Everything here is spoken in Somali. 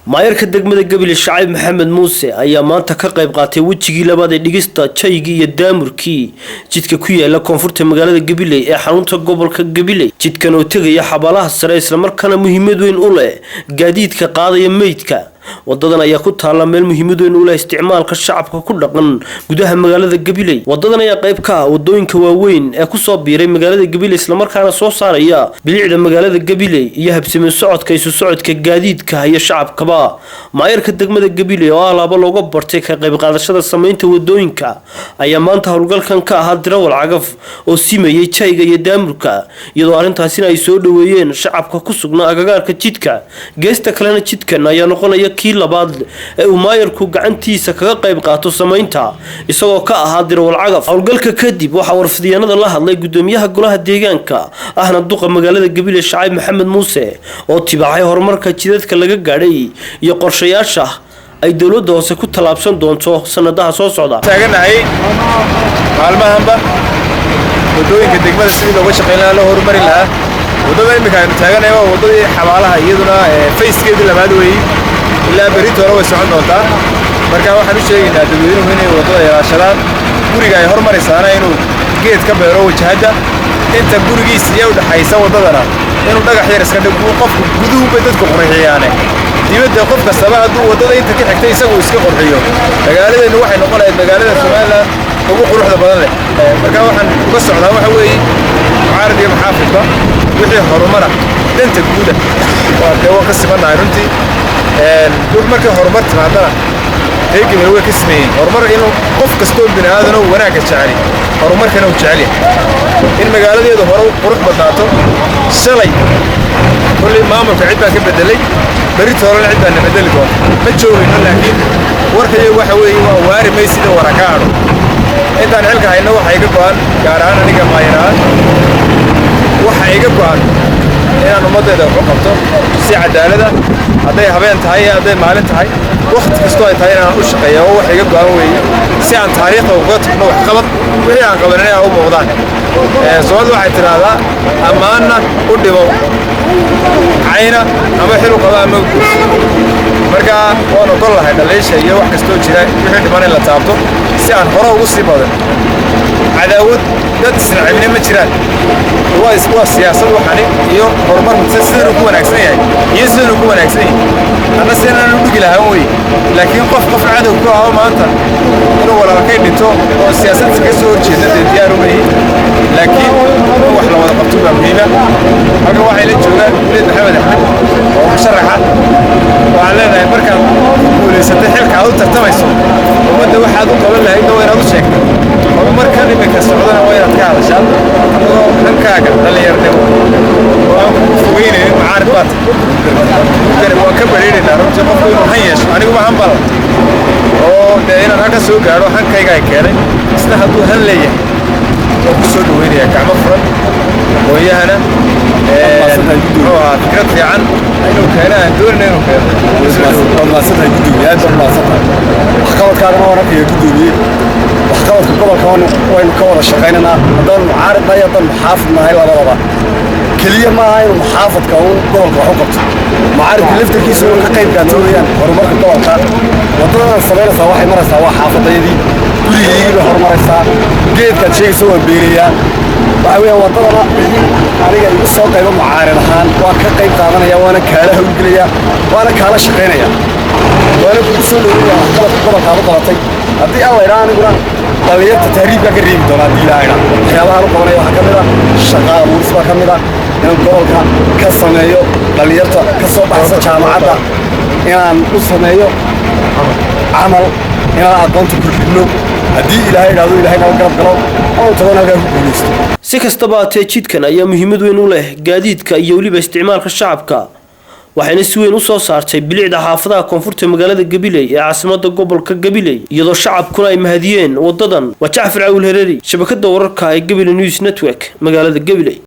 maayarka degmada Gabiley Shacaib Maxamed Muuse ayaa maanta ka qayb qaatay wajigii labaad ee dhigista jaygii iyo daamurkii jidka ku yaala koonfurta magaalada Gabiley ee xarunta gobolka Gabiley jidkan oo tagaya xabaalaha sare isla markaana muhiimad weyn u leh gaadiidka qaadaya meydka wadadan ayaa ku taala meel muhiimad weyn u leh isticmaalka shacabka ku dhaqan gudaha magaalada Gabiley wadadan ayaa qayb ka ah wadooyinka waaweyn ee ku soo biiray magaalada Gabiley isla markaana soo saaraya bilicda magaalada Gabiley iyo habsami socodka isu socodka gaadiidka iyo shacabka maayarka degmada Gabiley oo alaabo looga bartay ka qayb qaadashada sameynta wadooyinka ayaa maanta howlgalkan ka ahaa dirawal cagaf oo simeeyay jayga iyo daamurka iyadoo arintaasina ay soo dhaweeyeen shacabka ku sugnaa agagaarka jidka geesta kalena jidkan ayaa noqonaya kii labaad ee uu maayarku gacantiisa kaga qayb qaato sameynta isagoo ka ahaa dirawal cagaf howlgalka kadib waxa warfidiyeenada la hadlay gudoomiyaha golaha deegaanka ahna duqa magaalada Gabiley Shacaib Maxamed Muuse oo tibacay horumarka jidadka laga gaadhay iyo qorshayaasha ay dawladda hoose ku talaabsan doonto sanadaha soo socda taaganahay maalmahanba wadooyinka degmada sidii looga shaqeyn lahaa loo horumari lahaa wadada imika aynu taaganahay waa wadadii xabaalaha iyaduna facekeedii labaad weeyey ilaa berito hore way socon doontaa marka waxaan u sheegaynaa dadweynuhu inay wadada ilaashadaan guriga ay hormaraysaana inuu geed ka beero wajahada inta gurigiisa iyo u dhaxaysa wadadana inuu dhagax yar iska dhigo qofku guduhu bay dadku qurxiyaane dibadda qof kastaba hadduu wadada inta ka xigtay isagu iska qurxiyo magaaladeenu waxay noqonaysaa magaalada Soomaaliland ugu quruxda badan leh marka waxaan uga socdaa waxa weeye mucaarad iyo maxaafidka wixii horumar danta guuda waa ka simanaa runtii dad marka horumar timaadana heegay way ka sameeyeen horumar inuu qof kastoo bini'aadan oo wanaag jecel horumarkana uu jecel in magaaladeedu hore qurux badnaato shalay kulli maamulka cid baa ka bedelay berito hore cid baa bedeli doonta ma joogino laakiin warkaygu waxa weeye waa waari meysida warakaado intaan xilka hayno waxa iga go'an gaar ahaan aniga maayaraan waxa iga go'an inaan ummadeeda wax u qabto si cadaalad ah haday habeen tahay haday maalin tahay waqti kasto ay tahay inaan u shaqeeyo wax iga go'an weeye si aan taariikhda uga tagno wax qabad wixii aan qabanay oo muuqdaan Soomaalidu waxay tiraahdaa amaana u dhibo ayna ama xiru qaba ama marka waan ogol lahay dhaleesha iyo wax kasto jira wixii dhiman la taabto si aan hore ugu sii badan cadaawad dad isnacibne ma jiraan waa siyaasad waxani iyo horumar sidoo ku wanaagsan yahay iyo sidoo ku wanaagsan yahay ana seenan u dhigi lahaa way laakiin qof cadow ku ah maanta inuu walaalkay dhinto oo siyaasad ka soo horjeeda diyaar u yahay laakiin wax la wada qabto baa muhiim ah halka waxay la joogaan Waliid Maxamed Axmed oo musharaxa waxaan leenahay marka guuleysatay xilka aad u tartamayso ummadda waxaad u qaban lahayd oo inaad u sheegto horumarka imika socdana waa inaad ka hadashaa adoo hankaaga dhalinyarnimo waan ku fogeynay mucaarad baad waan ka bareerinaa runtii qofku inuu han yeesho anigu ma han bal oo inaan halka soo gaaro hankayga ay keenay isna hadduu han leeyahay oo ku soo dhaweynaya gacmo furan hooyahana fikrad fiican inuu keenaa doonayna inuu keeno maasada gudoomiye aad maasada waxqabadkaana waraqiyo gudoomiye waxqabadka gobolka waynu ka wada shaqeynaa haddaan mucaarad nahay haddaan muxaafid nahay labadaba kaliya ma aha inuu muxaafadka uu gobolka wax u qabto mucaaradka laftarkiisa uu ka qayb qaato weeyaan horumarka gobolka wadadana sameynaysaa waxay maraysaa waa xaafadayadii gurigeygii bay horumaraysaa geedkaad sheegaysa waa beerayaa waxa weeyaan wadadana aniga igu soo qaybo mucaarad ahaan waan ka qayb qaadanaya waana kaala hawlgelaya waana kaala shaqeynaya waana ku soo dhaweynaya waxqabadka gobolka aad u qabatay haddii aan la idhaa aniguna dhalinyarta tahriibka ka reebi doonaa haddii ilaa idhaa waxyaabahaan u qabanaya waxaa ka mid ah shaqa abuuris baa ka mid ah inaan gobolka ka sameeyo dhalinyarta ka soo baxsa jaamacadda inaan u sameeyo camal inaan aqoonta kordhino haddii ilaahay idhaahdo ilaahay nala garab galo oo taban halkaa ku guulaysto si kastaba haatee jidkan ayaa muhiimad weyn u leh gaadiidka iyo weliba isticmaalka shacabka waxayna si weyn u soo saartay bilicda xaafadaha koonfurta magaalada Gabiley ee caasimadda gobolka Gabiley iyadoo shacabkuna ay mahadiyeen wadadan waa Jacfar Awil Hareeri shabakada wararka ee Gabiley News Network magaalada Gabiley